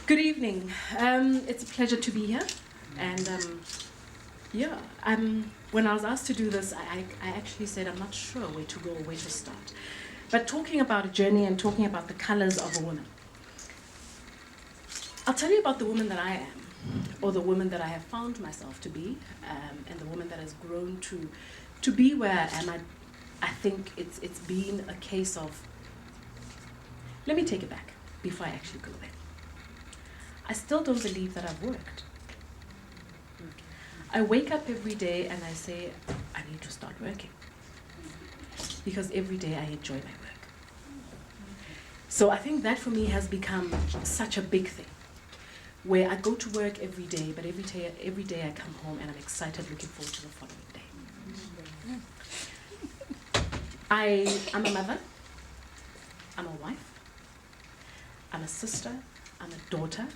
Good evening. It's a pleasure to be here. And when I was asked to do this, I actually said I'm not sure where to go or where to start. But talking about a journey and talking about the colors of a woman, I'll tell you about the woman that I am, or the woman that I have found myself to be, and the woman that has grown to be where I am. I think it's been a case of, let me take it back before I actually go there. I still don't believe that I've worked. I wake up every day and I say, I need to start working. Because every day I enjoy my work. So I think that for me has become such a big thing. Where I go to work every day, but every day I come home and I'm excited, looking forward to the following day. I'm a mother, I'm a wife, I'm a sister, I'm a daughter,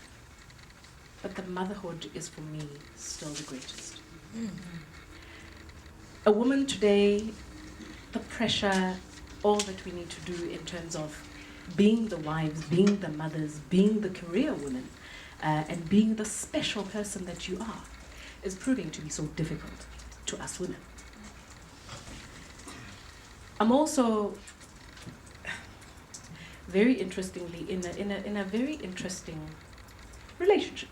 but the motherhood is for me still the greatest. A woman today, the pressure, all that we need to do in terms of being the wives, being the mothers, being the career women, and being the special person that you are, is proving to be so difficult to us women. I'm also, very interestingly, in a very interesting relationship.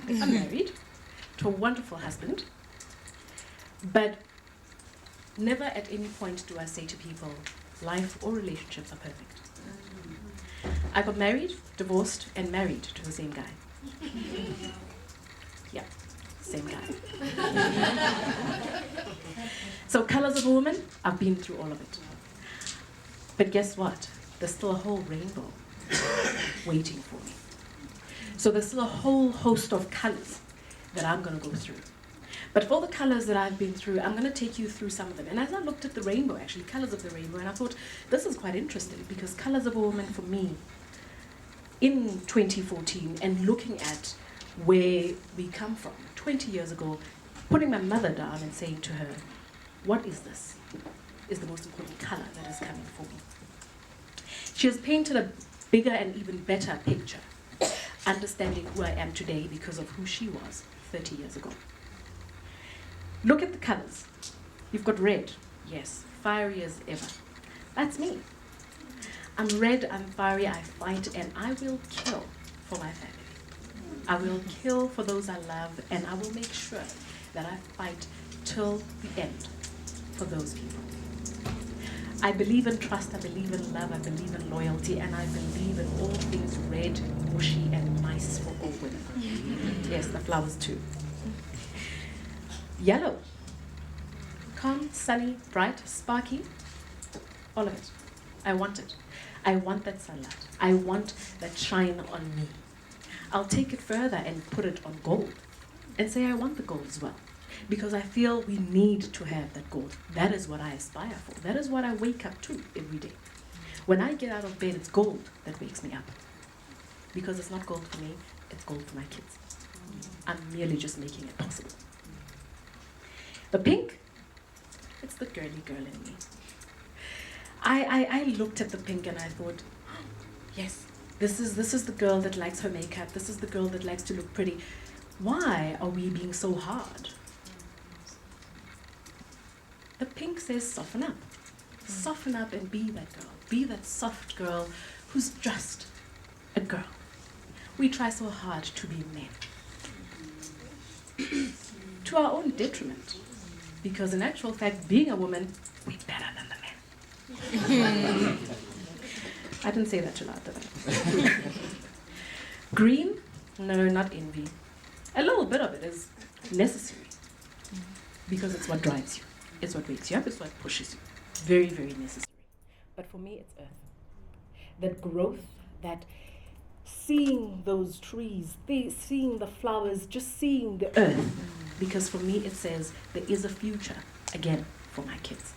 I'm married to a wonderful husband, but never at any point do I say to people, life or relationships are perfect. I got married, divorced, and married to the same guy. Yeah, same guy. So colors of a woman, I've been through all of it. But guess what? There's still a whole rainbow waiting for me. So there's still a whole host of colors that I'm going to go through. But for the colors that I've been through, I'm going to take you through some of them. And as I looked at the rainbow, actually, colors of the rainbow, and I thought, this is quite interesting, because colors of a woman for me, in 2014, and looking at where we come from, 20 years ago, putting my mother down and saying to her, what is this? Is the most important color that is coming for me. She has painted a bigger and even better picture, understanding who I am today because of who she was 30 years ago. Look at the colors. You've got red, yes, fiery as ever. That's me. I'm red, I'm fiery, I fight, and I will kill for my family. I will kill for those I love, and I will make sure that I fight till the end for those people. I believe in trust, I believe in love, I believe in loyalty, and I believe in all things red, bushy, and nice for all women. Yes, the flowers too. Yellow. Calm, sunny, bright, sparky. All of it. I want it. I want that sunlight. I want that shine on me. I'll take it further and put it on gold and say I want the gold as well. Because I feel we need to have that gold. That is what I aspire for. That is what I wake up to every day. When I get out of bed, it's gold that wakes me up. Because it's not gold for me, it's gold for my kids. I'm merely just making it possible. The pink, it's the girly girl in me. I looked at the pink and I thought, yes, this is the girl that likes her makeup. This is the girl that likes to look pretty. Why are we being so hard? The pink says soften up. Soften up and be that girl. Be that soft girl who's just a girl. We try so hard to be men. To our own detriment. Because in actual fact, being a woman, we're better than the men. I didn't say that too loud, did I? Green? No, not envy. A little bit of it is necessary. Because it's what drives you. It's what wakes you up, it's what pushes you. Very, very necessary. But for me, it's earth. That growth, that seeing those trees, seeing the flowers, just seeing the earth. Because for me, it says there is a future, again, for my kids.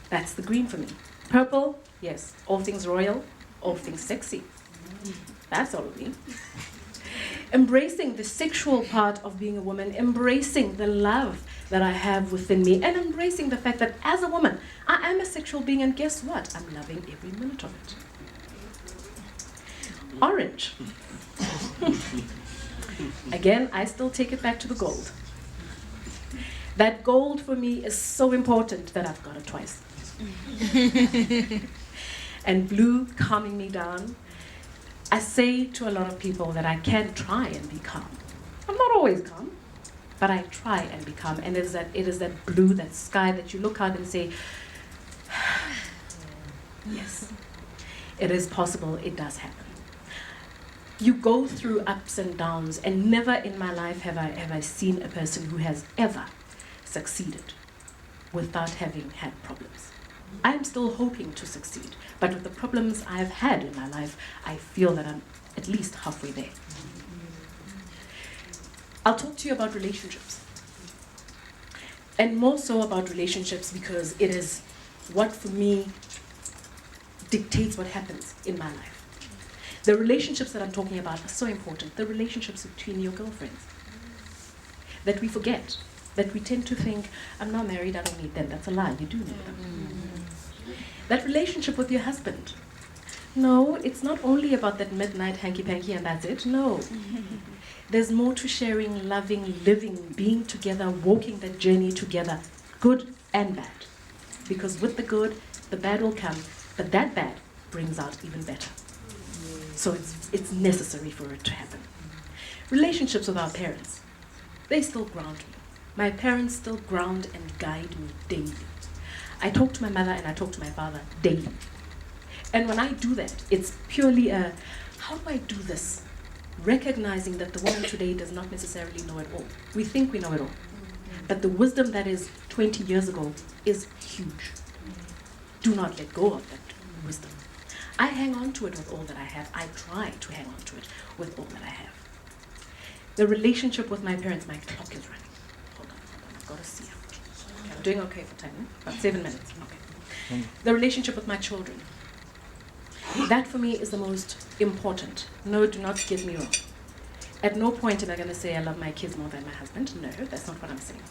That's the green for me. Purple, yes, all things royal, all things sexy. That's all of me. Embracing the sexual part of being a woman, embracing the love that I have within me, and embracing the fact that as a woman, I am a sexual being, and guess what? I'm loving every minute of it. Orange. Again, I still take it back to the gold. That gold for me is so important that I've got it twice. And blue calming me down. I say to a lot of people that I can try and be calm. I'm not always calm, but I try and be calm. And it is that blue, that sky that you look out and say, yes, it is possible, it does happen. You go through ups and downs, and never in my life have I seen a person who has ever succeeded without having had problems. I'm still hoping to succeed, but with the problems I've had in my life, I feel that I'm at least halfway there. I'll talk to you about relationships. And more so about relationships because it is what, for me, dictates what happens in my life. The relationships that I'm talking about are so important. The relationships between your girlfriends. That we forget. That we tend to think, I'm not married, I don't need them. That's a lie, you do need them. That relationship with your husband. No, it's not only about that midnight hanky-panky and that's it. No. There's more to sharing, loving, living, being together, walking that journey together, good and bad. Because with the good, the bad will come, but that bad brings out even better. So it's necessary for it to happen. Relationships with our parents, they still ground me. My parents still ground and guide me daily. I talk to my mother and I talk to my father daily. And when I do that, it's purely a, how do I do this? Recognizing that the woman today does not necessarily know it all. We think we know it all. But the wisdom that is 20 years ago is huge. Do not let go of that wisdom. I hang on to it with all that I have. I try to hang on to it with all that I have. The relationship with my parents, my clock is running. Hold on, I've got to see. Okay, I'm doing okay for time, about 7 minutes. Okay. The relationship with my children. That for me is the most important. No, do not get me wrong. At no point am I going to say I love my kids more than my husband. No, that's not what I'm saying.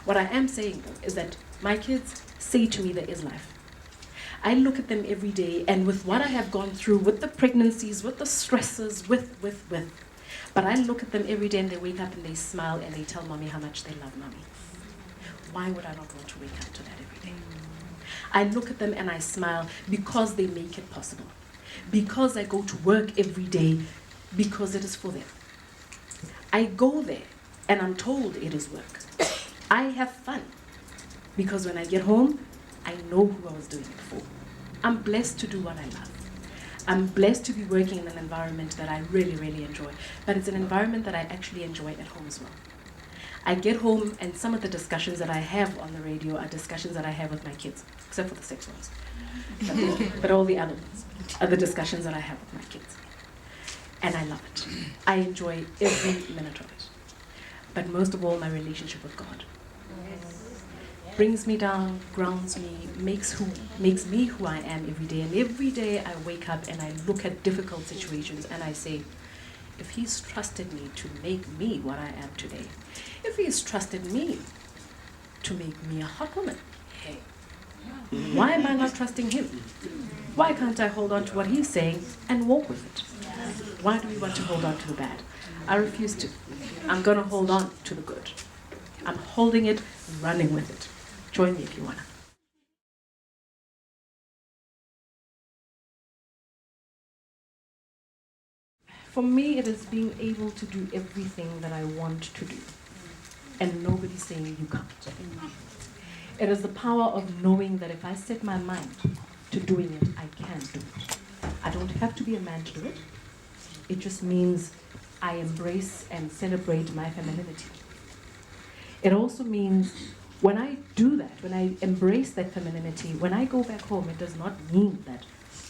What I am saying, though, is that my kids say to me there is life. I look at them every day, and with what I have gone through, with the pregnancies, with the stresses, but I look at them every day and they wake up and they smile and they tell mommy how much they love mommy. Why would I not want to wake up to that every day? I look at them and I smile because they make it possible. Because I go to work every day, because it is for them. I go there and I'm told it is work. I have fun because when I get home, I know who I was doing it for. I'm blessed to do what I love. I'm blessed to be working in an environment that I really, really enjoy. But it's an environment that I actually enjoy at home as well. I get home and some of the discussions that I have on the radio are discussions that I have with my kids, except for the sex ones. But all the other ones are the discussions that I have with my kids. And I love it. I enjoy every minute of it. But most of all, my relationship with God. Brings me down, grounds me, makes me who I am every day. And every day I wake up and I look at difficult situations and I say, if he's trusted me to make me what I am today, if he's trusted me to make me a hot woman, hey, why am I not trusting him? Why can't I hold on to what he's saying and walk with it? Why do we want to hold on to the bad? I refuse to. I'm going to hold on to the good. I'm holding it, running with it. Join me if you want to. For me, it is being able to do everything that I want to do. And nobody's saying you can't. It is the power of knowing that if I set my mind to doing it, I can do it. I don't have to be a man to do it. It just means I embrace and celebrate my femininity. It also means when I do that, when I embrace that femininity, when I go back home, it does not mean that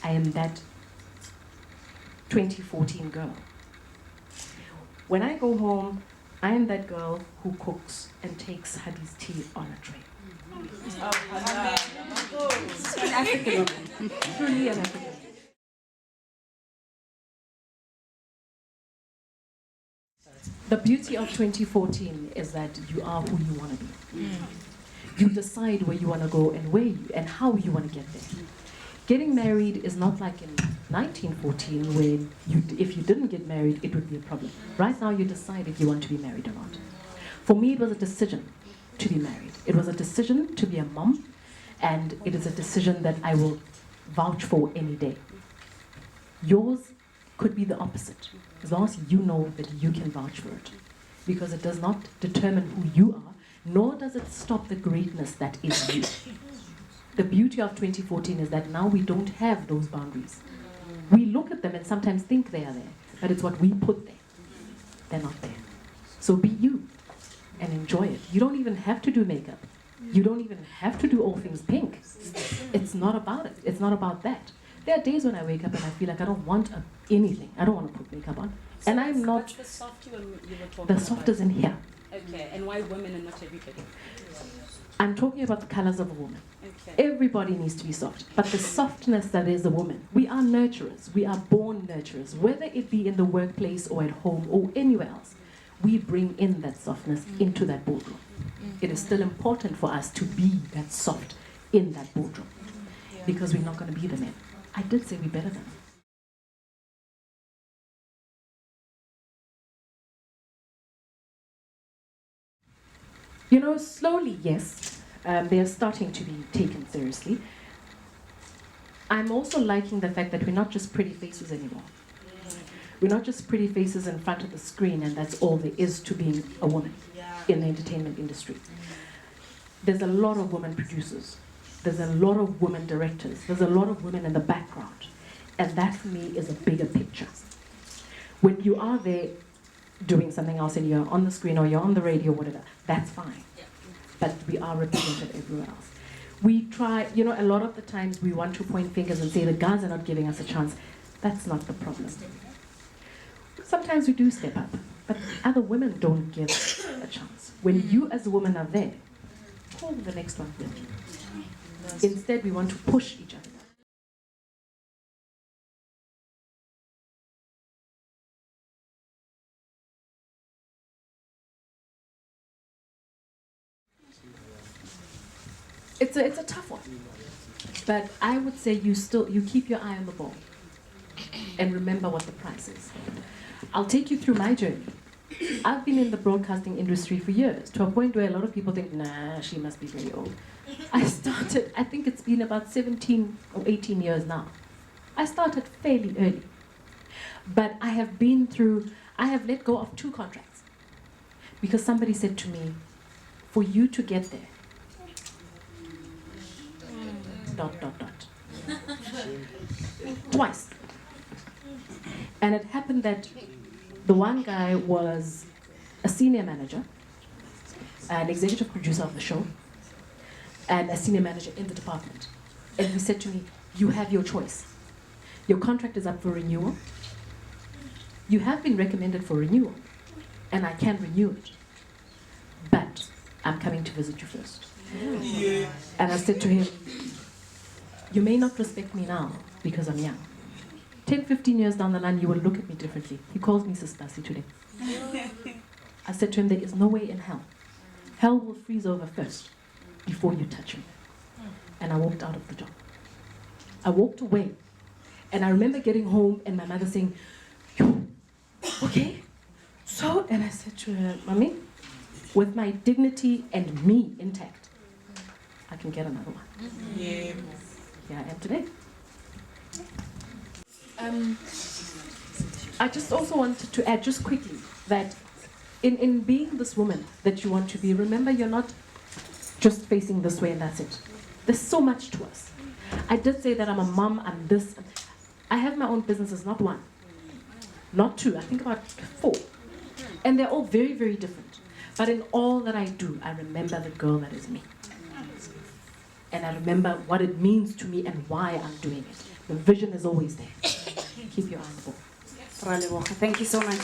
I am that 2014 girl. When I go home, I am that girl who cooks and takes Hadi's tea on a tray. An African woman, truly an African. The beauty of 2014 is that you are who you want to be. You decide where you want to go and how you want to get there. Getting married is not like in 1914 when if you didn't get married, it would be a problem. Right now, you decide if you want to be married or not. For me, it was a decision to be married. It was a decision to be a mom, and it is a decision that I will vouch for any day. Yours could be the opposite, as long as you know that you can vouch for it. Because it does not determine who you are, nor does it stop the greatness that is you. The beauty of 2014 is that now we don't have those boundaries. We look at them and sometimes think they are there, but it's what we put there. They're not there. So be you and enjoy it. You don't even have to do makeup. You don't even have to do all things pink. It's not about it. It's not about that. There are days when I wake up and I feel like I don't want anything. I don't want to put makeup on. So and I'm not... the soft you were talking The soft is in here. Okay, and why women and not everybody? I'm talking about the colors of a woman. Okay. Everybody needs to be soft. But the softness that is a woman, we are nurturers. We are born nurturers. Whether it be in the workplace or at home or anywhere else, we bring in that softness into that boardroom. It is still important for us to be that soft in that boardroom. Because we're not going to be the men. I did say we're better than them. You know, slowly, yes, they are starting to be taken seriously. I'm also liking the fact that we're not just pretty faces anymore. We're not just pretty faces in front of the screen and that's all there is to being a woman in the entertainment industry. There's a lot of women producers. There's a lot of women directors. There's a lot of women in the background. And that for me is a bigger picture. When you are there doing something else and you're on the screen or you're on the radio or whatever, that's fine. But we are represented everywhere else. We try, you know, a lot of the times we want to point fingers and say the guys are not giving us a chance. That's not the problem. Sometimes we do step up, but other women don't give a chance. When you as a woman are there, call the next one. Instead, we want to push each other. It's a tough one, but I would say you keep your eye on the ball and remember what the price is. I'll take you through my journey. I've been in the broadcasting industry for years, to a point where a lot of people think, nah, she must be very old. I think it's been about 17 or 18 years now. I started fairly early, but I have let go of 2 contracts because somebody said to me, for you to get there, ... Twice. And it happened that the one guy was a senior manager, an executive producer of the show, and a senior manager in the department. And he said to me, you have your choice. Your contract is up for renewal. You have been recommended for renewal, and I can renew it. But I'm coming to visit you first. Yeah. And I said to him, you may not respect me now because I'm young. 10, 15 years down the line, you will look at me differently. He calls me Sistasi today. I said to him, there is no way in hell. Hell will freeze over first before you touch me. And I walked out of the job. I walked away. And I remember getting home and my mother saying, yo, okay, so, and I said to her, Mommy, with my dignity and me intact, I can get another one. Yeah. Here I am today. I just also wanted to add just quickly that in being this woman that you want to be, remember you're not just facing this way and that's it. There's so much to us. I did say that I'm a mom, I'm this. I have my own businesses, not 1, not 2, I think about 4. And they're all very, very different. But in all that I do, I remember the girl that is me. And I remember what it means to me and why I'm doing it. The vision is always there. Keep your eye on the ball. Thank you so much.